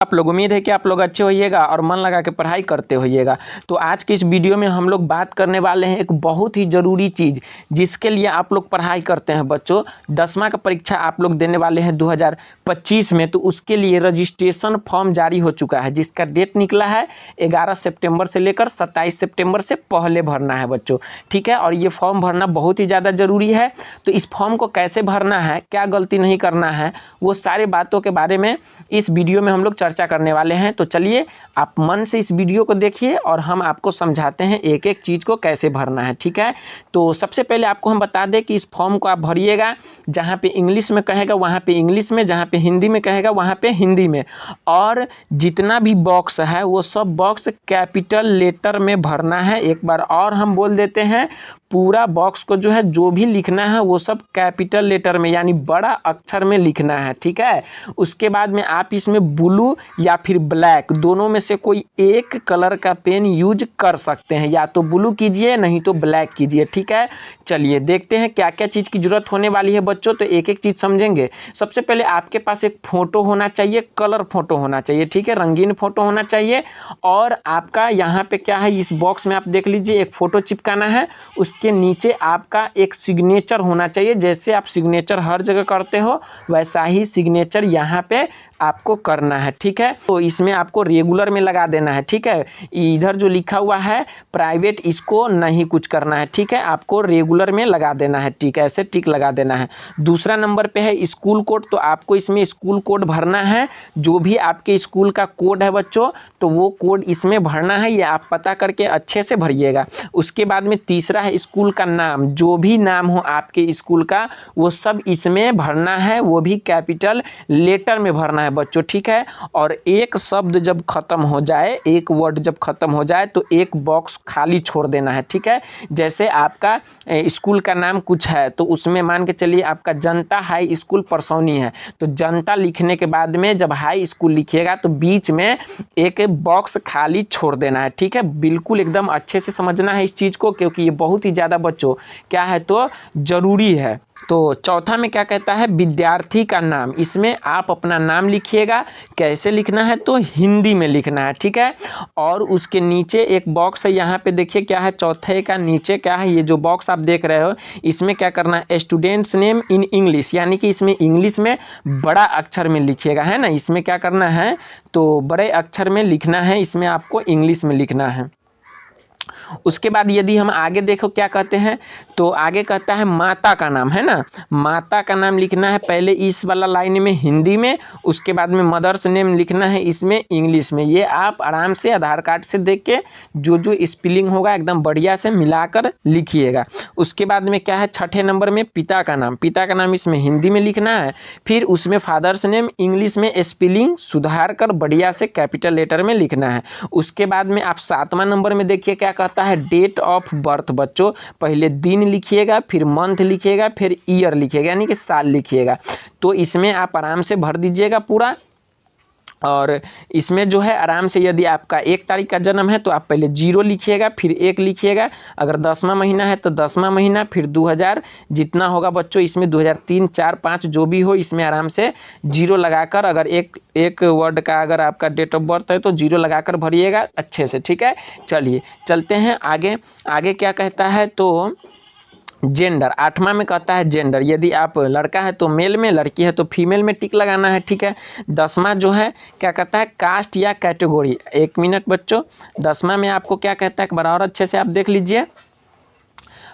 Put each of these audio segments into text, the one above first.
आप लोग उम्मीद है कि आप लोग अच्छे होइएगा और मन लगा के पढ़ाई करते होइएगा। तो आज की इस वीडियो में हम लोग बात करने वाले हैं एक बहुत ही ज़रूरी चीज़, जिसके लिए आप लोग पढ़ाई करते हैं बच्चों। 10वां का परीक्षा आप लोग देने वाले हैं 2025 में, तो उसके लिए रजिस्ट्रेशन फॉर्म जारी हो चुका है, जिसका डेट निकला है 11 सितंबर से लेकर 27 सितंबर से पहले भरना है बच्चों, ठीक है। और ये फॉर्म भरना बहुत ही ज़्यादा ज़रूरी है। तो इस फॉर्म को कैसे भरना है, क्या गलती नहीं करना है, वो सारे बातों के बारे में इस वीडियो में हम लोग चर्चा करने वाले हैं। तो चलिए आप मन से इस वीडियो को देखिए और हम आपको समझाते हैं एक एक चीज़ को कैसे भरना है, ठीक है। तो सबसे पहले आपको हम बता दें कि इस फॉर्म को आप भरिएगा, जहाँ पे इंग्लिश में कहेगा वहाँ पे इंग्लिश में, जहाँ पे हिंदी में कहेगा वहाँ पे हिंदी में, और जितना भी बॉक्स है वो सब बॉक्स कैपिटल लेटर में भरना है। एक बार और हम बोल देते हैं, पूरा बॉक्स को जो है जो भी लिखना है वो सब कैपिटल लेटर में यानी बड़ा अक्षर में लिखना है, ठीक है। उसके बाद में आप इसमें ब्लू या फिर ब्लैक दोनों में से कोई एक कलर का पेन यूज कर सकते हैं, या तो ब्लू कीजिए नहीं तो ब्लैक कीजिए, ठीक है। चलिए देखते हैं क्या क्या चीज़ की जरूरत होने वाली है बच्चों, तो एक एक चीज़ समझेंगे। सबसे पहले आपके पास एक फ़ोटो होना चाहिए, कलर फोटो होना चाहिए, ठीक है, रंगीन फोटो होना चाहिए। और आपका यहाँ पे क्या है, इस बॉक्स में आप देख लीजिए एक फ़ोटो चिपकाना है, उसके नीचे आपका एक सिग्नेचर होना चाहिए। जैसे आप सिग्नेचर हर जगह करते हो वैसा ही सिग्नेचर यहाँ पे आपको करना है, ठीक है। तो इसमें आपको रेगुलर में लगा देना है, ठीक है। इधर जो लिखा हुआ है प्राइवेट, इसको नहीं कुछ करना है, ठीक है, आपको रेगुलर में लगा देना है, ठीक है, ऐसे टिक लगा देना है। दूसरा नंबर पे है स्कूल कोड, तो आपको इसमें स्कूल कोड भरना है। जो भी आपके स्कूल का कोड है बच्चों, तो वो कोड इसमें भरना है, ये आप पता करके अच्छे से भरिएगा। उसके बाद में तीसरा है स्कूल का नाम, जो भी नाम हो आपके स्कूल का वो सब इसमें भरना है, वो भी कैपिटल लेटर में भरना है बच्चों, ठीक है। और एक शब्द जब खत्म हो जाए, एक वर्ड जब खत्म हो जाए तो एक बॉक्स खाली छोड़ देना है, ठीक है। जैसे आपका स्कूल का नाम कुछ है, तो उसमें मान के चलिए आपका जनता हाई स्कूल परसौनी है, तो जनता लिखने के बाद में जब हाई स्कूल लिखिएगा तो बीच में एक बॉक्स खाली छोड़ देना है, ठीक है। बिल्कुल एकदम अच्छे से समझना है इस चीज़ को, क्योंकि ये बहुत ही ज़्यादा बच्चों क्या है तो ज़रूरी है। तो चौथा में क्या कहता है, विद्यार्थी का नाम, इसमें आप अपना नाम लिखिएगा। कैसे लिखना है तो हिंदी में लिखना है, ठीक है। और उसके नीचे एक बॉक्स है, यहाँ पे देखिए क्या है, चौथे का नीचे क्या है, ये जो बॉक्स आप देख रहे हो इसमें क्या करना है, स्टूडेंट्स नेम इन इंग्लिश, यानी कि इसमें इंग्लिश में बड़ा अक्षर में लिखिएगा, है ना। इसमें क्या करना है तो बड़े अक्षर में लिखना है, इसमें आपको इंग्लिश में लिखना है। उसके बाद यदि हम आगे देखो क्या कहते हैं, तो आगे कहता है माता का नाम, है ना। माता का नाम लिखना है पहले इस वाला लाइन में हिंदी में, उसके बाद में मदर्स नेम लिखना है इसमें इंग्लिश में। ये आप आराम से आधार कार्ड से देख के जो जो स्पेलिंग होगा एकदम बढ़िया से मिलाकर लिखिएगा। उसके बाद में क्या है, छठे नंबर में पिता का नाम, पिता का नाम इसमें हिंदी में लिखना है, फिर उसमें फादर्स नेम इंग्लिश में स्पेलिंग सुधार कर बढ़िया से कैपिटल लेटर में लिखना है। उसके बाद में आप 7वां नंबर में देखिए क्या कहता है, डेट ऑफ बर्थ बच्चों, पहले दिन लिखिएगा, फिर मंथ लिखिएगा, फिर ईयर लिखिएगा, यानी कि साल लिखिएगा। तो इसमें आप आराम से भर दीजिएगा पूरा। और इसमें जो है आराम से, यदि आपका 1 तारीख का जन्म है तो आप पहले 0 लिखिएगा, फिर 1 लिखिएगा। अगर 10वां महीना है तो 10वां महीना, फिर 2000 जितना होगा बच्चों इसमें 2003, 4, 5 जो भी हो, इसमें आराम से 0 लगाकर, अगर एक वर्ड का अगर आपका डेट ऑफ बर्थ है तो 0 लगाकर भरिएगा अच्छे से, ठीक है। चलिए चलते हैं आगे। आगे क्या कहता है तो जेंडर, 8वां में कहता है जेंडर, यदि आप लड़का है तो मेल में, लड़की है तो फीमेल में टिक लगाना है, ठीक है। 10वां जो है क्या कहता है, कास्ट या कैटेगरी। 1 मिनट बच्चों, 10वां में आपको क्या कहता है एक बार और अच्छे से आप देख लीजिए।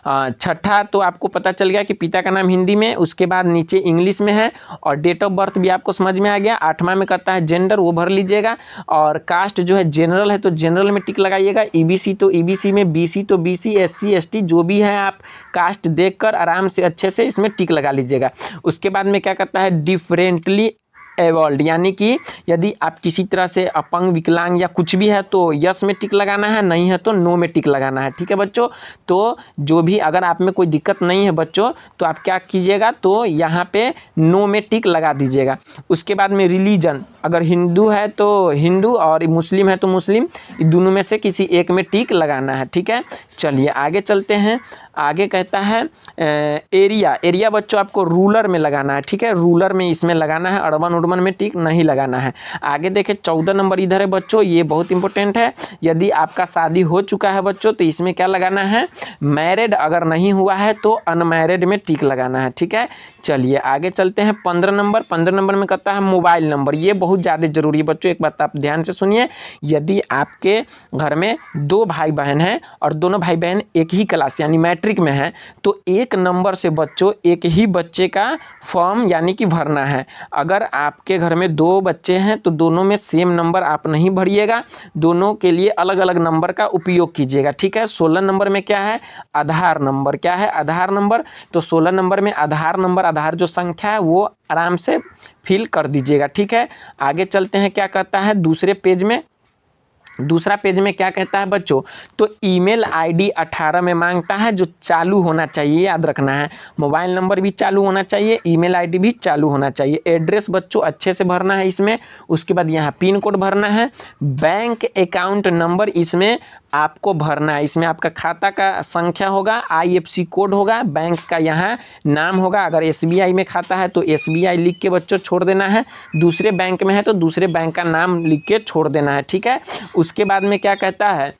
छठा तो आपको पता चल गया कि पिता का नाम हिंदी में, उसके बाद नीचे इंग्लिश में है, और डेट ऑफ बर्थ भी आपको समझ में आ गया। 8वां में कहता है जेंडर, वो भर लीजिएगा। और कास्ट जो है जनरल है तो जनरल में टिक लगाइएगा। ईबीसी तो ईबीसी में, बीसी तो बीसी, एससी एसटी जो भी है आप कास्ट देखकर आराम से अच्छे से इसमें टिक लगा लीजिएगा। उसके बाद में क्या कहता है, डिफरेंटली एबल्ड, यानी कि यदि आप किसी तरह से अपंग, विकलांग या कुछ भी है तो यस में टिक लगाना है, नहीं है तो नो में टिक लगाना है, ठीक है बच्चों। तो जो भी अगर आप में कोई दिक्कत नहीं है बच्चों, तो आप क्या कीजिएगा तो यहाँ पे नो में टिक लगा दीजिएगा। उसके बाद में रिलीजन, अगर हिंदू है तो हिंदू और मुस्लिम है तो मुस्लिम, दोनों में से किसी एक में टिक लगाना है, ठीक है। चलिए आगे चलते हैं। आगे कहता है एरिया, एरिया बच्चों आपको रूलर में लगाना है, ठीक है, रूलर में इसमें लगाना है। अर्बन मोड 1 में टिक नहीं लगाना है। आगे देखें 14 नंबर इधर है बच्चों, ये बहुत इंपॉर्टेंट है। यदि आपका शादी हो चुका है बच्चों तो इसमें क्या लगाना है, मैरिड, अगर नहीं हुआ है तो अनमैरिड में टिक लगाना है, ठीक है। चलिए आगे चलते हैं 15 नंबर। 15 नंबर में कहता है मोबाइल नंबर, ये बहुत ज़्यादा जरूरी है बच्चों, एक बात आप ध्यान से सुनिए। यदि आपके घर में 2 भाई बहन हैं और दोनों भाई बहन एक ही क्लास यानी मैट्रिक में है, तो एक नंबर से बच्चों एक ही बच्चे का फॉर्म यानी कि भरना है। अगर आपके घर में 2 बच्चे हैं तो दोनों में सेम नंबर आप नहीं भरिएगा, दोनों के लिए अलग अलग नंबर का उपयोग कीजिएगा, ठीक है। 16 नंबर में क्या है, आधार नंबर, क्या है, आधार नंबर। तो 16 नंबर में आधार नंबर, आधार जो संख्या है वो आराम से फिल कर दीजिएगा, ठीक है। आगे चलते हैं, क्या कहता है दूसरे पेज में, दूसरा पेज में क्या कहता है बच्चों, तो ईमेल आईडी 18 में मांगता है जो चालू होना चाहिए, याद रखना है। मोबाइल नंबर भी चालू होना चाहिए, ईमेल आईडी भी चालू होना चाहिए। एड्रेस बच्चों अच्छे से भरना है इसमें। उसके बाद यहाँ पिन कोड भरना है। बैंक अकाउंट नंबर इसमें आपको भरना है, इसमें आपका खाता का संख्या होगा, IFSC कोड होगा, बैंक का यहाँ नाम होगा। अगर SBI में खाता है तो SBI लिख के बच्चों छोड़ देना है, दूसरे बैंक में है तो दूसरे बैंक का नाम लिख के छोड़ देना है, ठीक है। उसके बाद में क्या कहता है,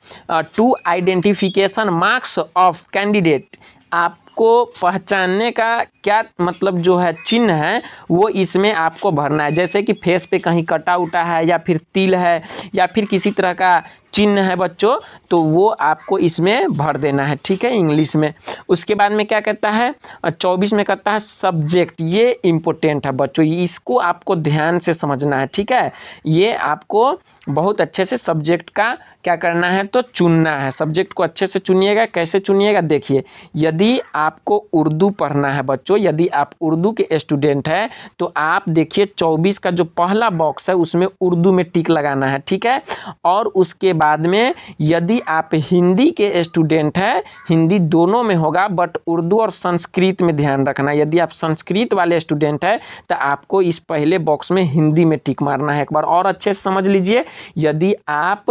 to identification marks of candidate, आपको पहचानने का क्या मतलब जो है चिन्ह है वो इसमें आपको भरना है। जैसे कि फेस पे कहीं कटा उटा है या फिर तिल है या फिर किसी तरह का चिन्ह है बच्चों, तो वो आपको इसमें भर देना है, ठीक है, इंग्लिश में। उसके बाद में क्या कहता है 24 में कहता है सब्जेक्ट, ये इंपॉर्टेंट है बच्चों, इसको आपको ध्यान से समझना है, ठीक है। ये आपको बहुत अच्छे से सब्जेक्ट का क्या करना है तो चुनना है, सब्जेक्ट को अच्छे से चुनिएगा। कैसे चुनिएगा देखिए, यदि आपको उर्दू पढ़ना है बच्चों, यदि आप उर्दू के स्टूडेंट हैं तो आप देखिए 24 का जो पहला बॉक्स है उसमें उर्दू में टिक लगाना है, ठीक है। और उसके बाद में यदि आप हिंदी के स्टूडेंट हैं, हिंदी दोनों में होगा बट उर्दू और संस्कृत में ध्यान रखना। यदि आप संस्कृत वाले स्टूडेंट हैं तो आपको इस पहले बॉक्स में हिंदी में टिक मारना है। एक बार और अच्छे से समझ लीजिए, यदि आप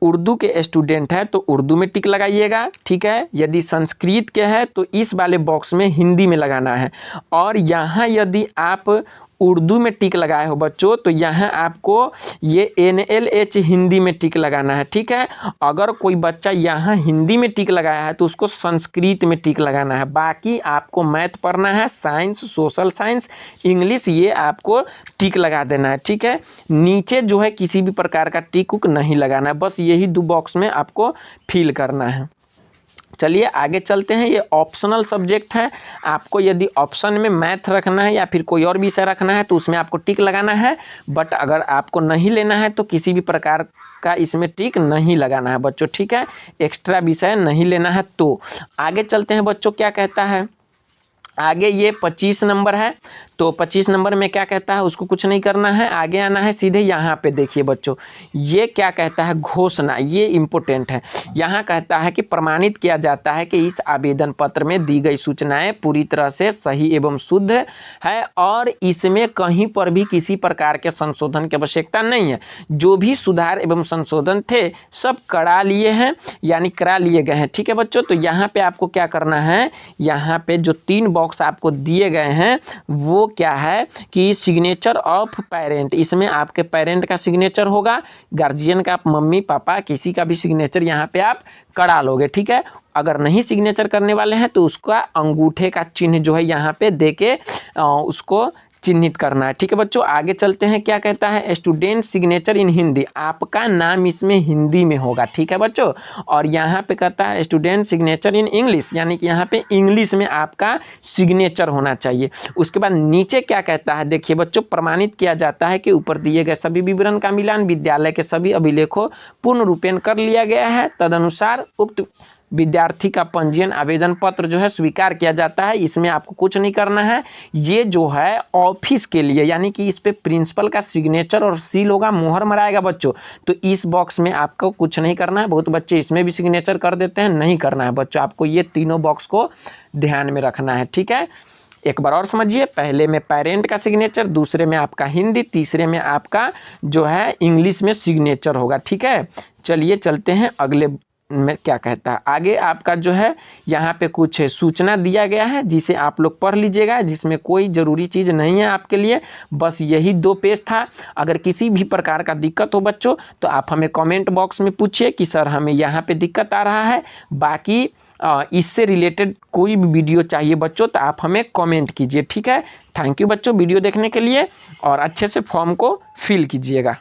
उर्दू के स्टूडेंट हैं तो उर्दू में टिक लगाइएगा, ठीक है। यदि संस्कृत के हैं तो इस वाले बॉक्स में हिंदी में लगाना है। और यहाँ यदि आप उर्दू में टिक लगाए हो बच्चों तो यहाँ आपको ये NLH हिंदी में टिक लगाना है, ठीक है। अगर कोई बच्चा यहाँ हिंदी में टिक लगाया है तो उसको संस्कृत में टिक लगाना है। बाकी आपको मैथ पढ़ना है, साइंस, सोशल साइंस, इंग्लिश, ये आपको टिक लगा देना है, ठीक है। नीचे जो है किसी भी प्रकार का टिक उक नहीं लगाना है, बस यही 2 बॉक्स में आपको फिल करना है। चलिए आगे चलते हैं, ये ऑप्शनल सब्जेक्ट है। आपको यदि ऑप्शन में मैथ रखना है या फिर कोई और विषय रखना है तो उसमें आपको टिक लगाना है, बट अगर आपको नहीं लेना है तो किसी भी प्रकार का इसमें टिक नहीं लगाना है बच्चों, ठीक है। एक्स्ट्रा विषय नहीं लेना है। तो आगे चलते हैं बच्चों, क्या कहता है आगे, ये 25 नंबर है। तो 25 नंबर में क्या कहता है, उसको कुछ नहीं करना है, आगे आना है सीधे। यहाँ पे देखिए बच्चों, ये क्या कहता है, घोषणा, ये इंपॉर्टेंट है। यहाँ कहता है कि प्रमाणित किया जाता है कि इस आवेदन पत्र में दी गई सूचनाएं पूरी तरह से सही एवं शुद्ध है और इसमें कहीं पर भी किसी प्रकार के संशोधन की आवश्यकता नहीं है। जो भी सुधार एवं संशोधन थे सब करा लिए हैं, यानी करा लिए गए हैं, ठीक है बच्चों। तो यहाँ पे आपको क्या करना है, यहाँ पे जो 3 बॉक्स आपको दिए गए हैं वो क्या है कि सिग्नेचर ऑफ पेरेंट, इसमें आपके पेरेंट का सिग्नेचर होगा, गार्जियन का, मम्मी पापा किसी का भी सिग्नेचर यहाँ पे आप करा लोगे, ठीक है। अगर नहीं सिग्नेचर करने वाले हैं तो उसका अंगूठे का चिन्ह जो है यहाँ पे देके उसको चिन्हित करना है, ठीक है बच्चों। आगे चलते हैं, क्या कहता है, स्टूडेंट सिग्नेचर इन हिंदी, आपका नाम इसमें हिंदी में होगा, ठीक है बच्चों। और यहाँ पे कहता है स्टूडेंट सिग्नेचर इन इंग्लिश, यानी कि यहाँ पे इंग्लिश में आपका सिग्नेचर होना चाहिए। उसके बाद नीचे क्या कहता है देखिए बच्चों, प्रमाणित किया जाता है कि ऊपर दिए गए सभी विवरण का मिलान विद्यालय के सभी अभिलेखों पूर्ण रूपेण कर लिया गया है, तदनुसार उक्त विद्यार्थी का पंजीयन आवेदन पत्र जो है स्वीकार किया जाता है। इसमें आपको कुछ नहीं करना है। ये जो है ऑफिस के लिए, यानी कि इस पे प्रिंसिपल का सिग्नेचर और सील होगा, मुहर मराएगा बच्चों। तो इस बॉक्स में आपको कुछ नहीं करना है। बहुत बच्चे इसमें भी सिग्नेचर कर देते हैं, नहीं करना है बच्चों, आपको ये तीनों बॉक्स को ध्यान में रखना है, ठीक है। एक बार और समझिए, पहले में पेरेंट का सिग्नेचर, दूसरे में आपका हिंदी, तीसरे में आपका जो है इंग्लिश में सिग्नेचर होगा, ठीक है। चलिए चलते हैं अगले में क्या कहता है। आगे आपका जो है यहाँ पे कुछ सूचना दिया गया है जिसे आप लोग पढ़ लीजिएगा, जिसमें कोई ज़रूरी चीज़ नहीं है आपके लिए, बस यही 2 पेज था। अगर किसी भी प्रकार का दिक्कत हो बच्चों तो आप हमें कमेंट बॉक्स में पूछिए कि सर हमें यहाँ पे दिक्कत आ रहा है। बाकी इससे रिलेटेड कोई भी वीडियो चाहिए बच्चों तो आप हमें कमेंट कीजिए, ठीक है। थैंक यू बच्चों वीडियो देखने के लिए, और अच्छे से फॉर्म को फिल कीजिएगा।